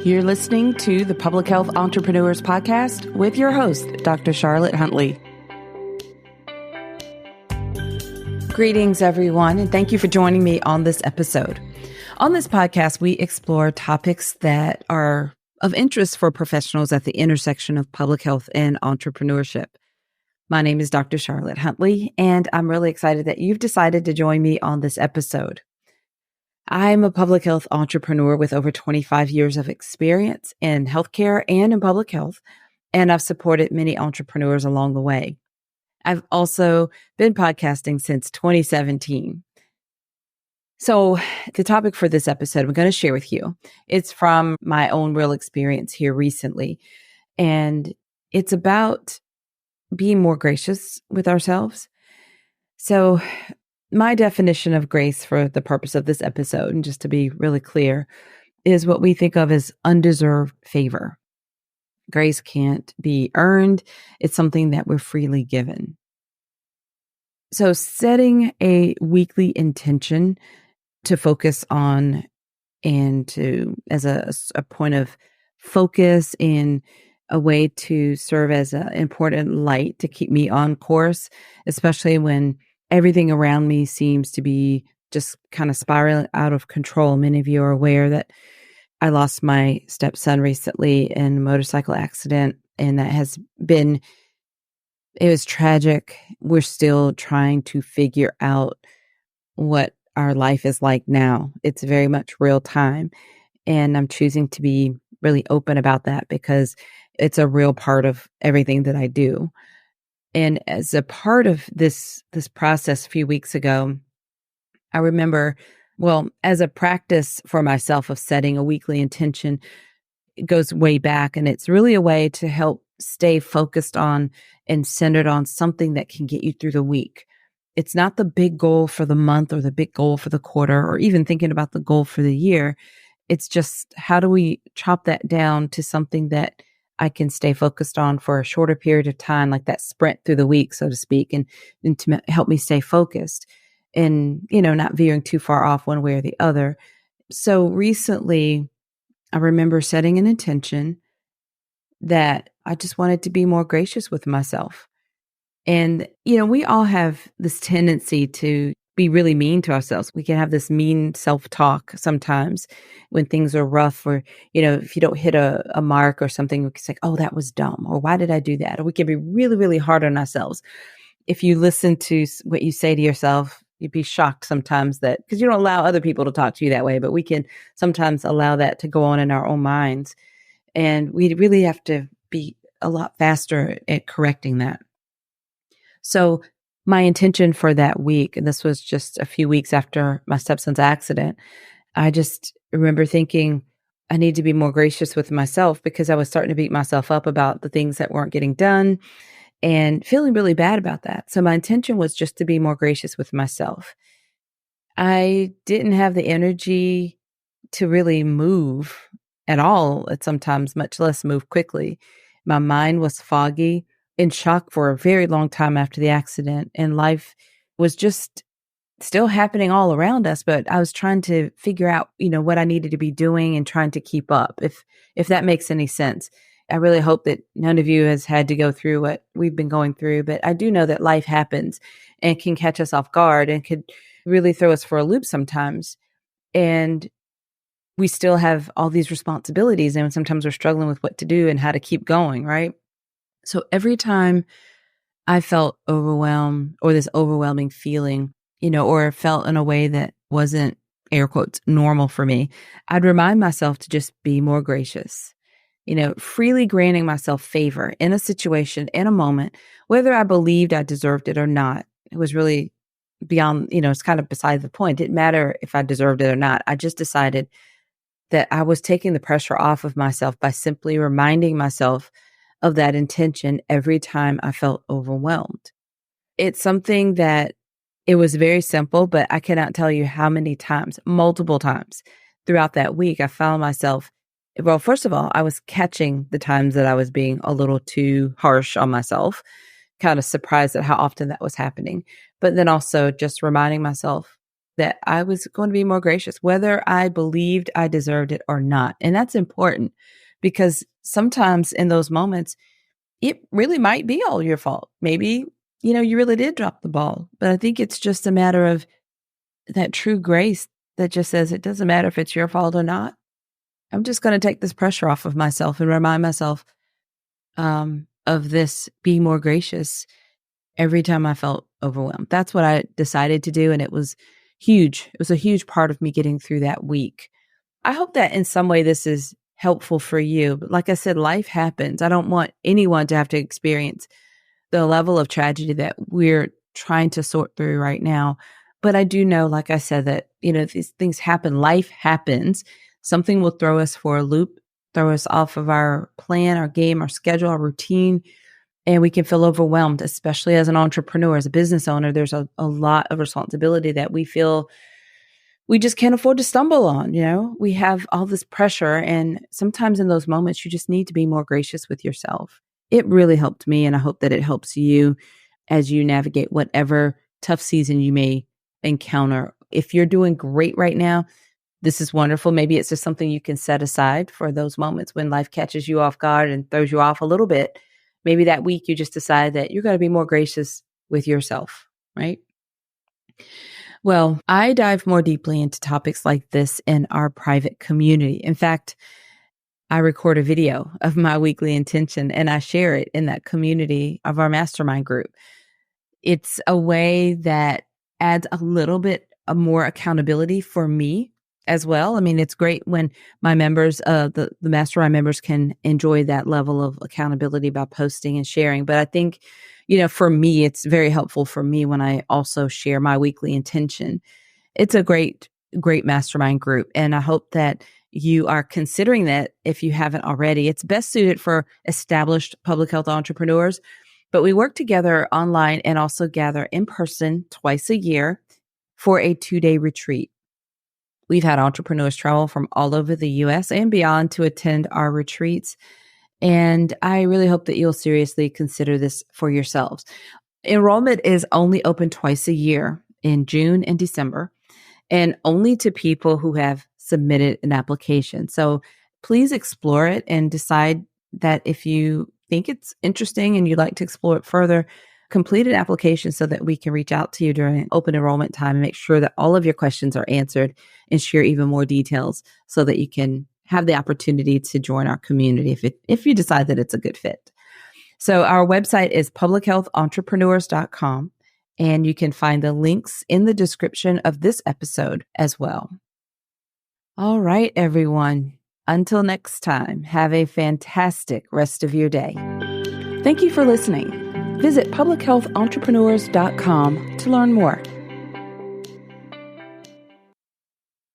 You're listening to the Public Health Entrepreneurs Podcast with your host, Dr. Charlotte Huntley. Greetings, everyone, and thank you for joining me on this episode. On this podcast, we explore topics that are of interest for professionals at the intersection of public health and entrepreneurship. My name is Dr. Charlotte Huntley, and I'm really excited that you've decided to join me on this episode. I'm a public health entrepreneur with over 25 years of experience in healthcare and in public health, and I've supported many entrepreneurs along the way. I've also been podcasting since 2017. So the topic for this episode I'm going to share with you, it's from my own real experience here recently, and it's about being more gracious with ourselves. So my definition of grace for the purpose of this episode, and just to be really clear, is what we think of as undeserved favor. Grace can't be earned. It's something that we're freely given. So setting a weekly intention to focus on and to as a point of focus and a way to serve as an important light to keep me on course, especially when everything around me seems to be just kind of spiraling out of control. Many of you are aware that I lost my stepson recently in a motorcycle accident, and that has been, it was tragic. We're still trying to figure out what our life is like now. It's very much real time, and I'm choosing to be really open about that because it's a real part of everything that I do. And as a part of this process a few weeks ago, I remember, as a practice for myself of setting a weekly intention, it goes way back, and it's really a way to help stay focused on and centered on something that can get you through the week. It's not the big goal for the month or the big goal for the quarter or even thinking about the goal for the year. It's just, how do we chop that down to something that I can stay focused on for a shorter period of time, like that sprint through the week, so to speak, and to help me stay focused and, not veering too far off one way or the other. So recently, I remember setting an intention that I just wanted to be more gracious with myself. And, we all have this tendency to be really mean to ourselves. We can have this mean self-talk sometimes when things are rough, or, if you don't hit a mark or something, it's like, oh, that was dumb, or why did I do that? Or we can be really, really hard on ourselves. If you listen to what you say to yourself, you'd be shocked sometimes that, because you don't allow other people to talk to you that way, but we can sometimes allow that to go on in our own minds. And we really have to be a lot faster at correcting that. So my intention for that week, and this was just a few weeks after my stepson's accident, I just remember thinking I need to be more gracious with myself, because I was starting to beat myself up about the things that weren't getting done and feeling really bad about that. So my intention was just to be more gracious with myself. I didn't have the energy to really move at all at sometimes, much less move quickly. My mind was foggy, in shock for a very long time after the accident, and life was just still happening all around us, but I was trying to figure out, what I needed to be doing and trying to keep up, if that makes any sense. I really hope that none of you has had to go through what we've been going through, but I do know that life happens and can catch us off guard and could really throw us for a loop sometimes. And we still have all these responsibilities, and sometimes we're struggling with what to do and how to keep going, right? So every time I felt overwhelmed, or this overwhelming feeling, or felt in a way that wasn't, air quotes, normal for me, I'd remind myself to just be more gracious, freely granting myself favor in a situation, in a moment, whether I believed I deserved it or not. It was really beyond, it's kind of beside the point. It didn't matter if I deserved it or not. I just decided that I was taking the pressure off of myself by simply reminding myself of that intention every time I felt overwhelmed. It's something that it was very simple, but I cannot tell you how many times, multiple times throughout that week, I found myself, first of all, I was catching the times that I was being a little too harsh on myself, kind of surprised at how often that was happening. But then also just reminding myself, that I was going to be more gracious, whether I believed I deserved it or not. And that's important because sometimes in those moments, it really might be all your fault. Maybe, you really did drop the ball. But I think it's just a matter of that true grace that just says it doesn't matter if it's your fault or not. I'm just going to take this pressure off of myself and remind myself of this being more gracious every time I felt overwhelmed. That's what I decided to do. And it was huge. It was a huge part of me getting through that week. I hope that in some way this is helpful for you. But like I said, life happens. I don't want anyone to have to experience the level of tragedy that we're trying to sort through right now. But I do know, like I said, that, these things happen. Life happens. Something will throw us for a loop, throw us off of our plan, our game, our schedule, our routine. And we can feel overwhelmed, especially as an entrepreneur, as a business owner. There's a lot of responsibility that we feel we just can't afford to stumble on. We have all this pressure. And sometimes in those moments, you just need to be more gracious with yourself. It really helped me. And I hope that it helps you as you navigate whatever tough season you may encounter. If you're doing great right now, this is wonderful. Maybe it's just something you can set aside for those moments when life catches you off guard and throws you off a little bit. Maybe that week you just decide that you're going to be more gracious with yourself, right? Well, I dive more deeply into topics like this in our private community. In fact, I record a video of my weekly intention and I share it in that community of our mastermind group. It's a way that adds a little bit of more accountability for me as well. I mean, it's great when my members, the mastermind members can enjoy that level of accountability by posting and sharing. But I think, for me, it's very helpful for me when I also share my weekly intention. It's a great mastermind group. And I hope that you are considering that if you haven't already. It's best suited for established public health entrepreneurs, but we work together online and also gather in person twice a year for a 2-day retreat. We've had entrepreneurs travel from all over the U.S. and beyond to attend our retreats. And I really hope that you'll seriously consider this for yourselves. Enrollment is only open twice a year in June and December, and only to people who have submitted an application. So please explore it and decide that if you think it's interesting and you'd like to explore it further, complete an application so that we can reach out to you during open enrollment time and make sure that all of your questions are answered and share even more details so that you can have the opportunity to join our community if you decide that it's a good fit. So our website is publichealthentrepreneurs.com, and you can find the links in the description of this episode as well. All right, everyone. Until next time, have a fantastic rest of your day. Thank you for listening. Visit publichealthentrepreneurs.com to learn more.